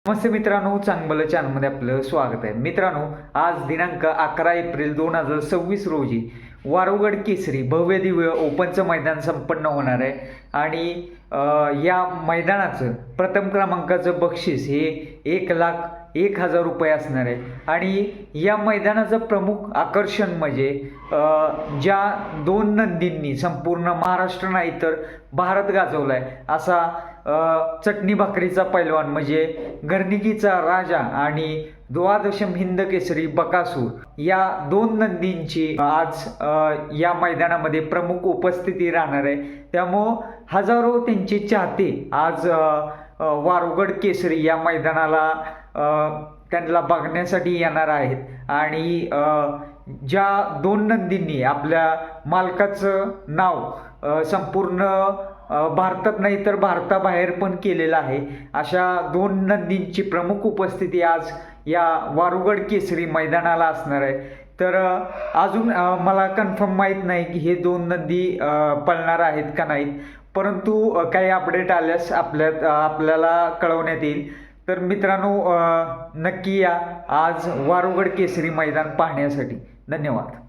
नमस्ते मित्रांनो, चांगलं चॅनलमध्ये आपलं स्वागत आहे. मित्रांनो, आज दिनांक 11 एप्रिल 2026 रोजी वारुगड केसरी भव्य दिव्य ओपनचं मैदान संपन्न होणार आहे आणि या मैदानाचं प्रथम क्रमांकाचं बक्षीस हे 1,01,000 रुपये असणार आहे. आणि या मैदानाचं प्रमुख आकर्षण म्हणजे ज्या दोन नंदींनी संपूर्ण महाराष्ट्र नाही तर भारत गाजवला आहे असा चटणी भाकरीचा पैलवान म्हणजे गर्निकीचा राजा आणि द्वादशम हिंद केसरी बकासूर या दोन नंदींची आज या मैदानामध्ये प्रमुख उपस्थिती राहणार आहे. त्यामुळं हजारो त्यांचे चाहते आज वारुगड केसरी या मैदानाला त्यांना बघण्यासाठी येणार आहेत. आणि ज्या दोन नंदींनी आपल्या मालकाचं नाव संपूर्ण भारतात नाही तर भारताबाहेर पण केलेलं आहे, अशा दोन नंदींची प्रमुख उपस्थिती आज या वारुगड केसरी मैदानाला असणार आहे. तर अजून मला कन्फर्म माहीत नाही की हे दोन नंदी पळणार आहेत का नाहीत, परंतु काही अपडेट आल्यास आपल्याला कळवण्यात येईल. तर मित्रांनो, नक्की या आज वारुगड केसरी मैदान पाहण्यासाठी. धन्यवाद.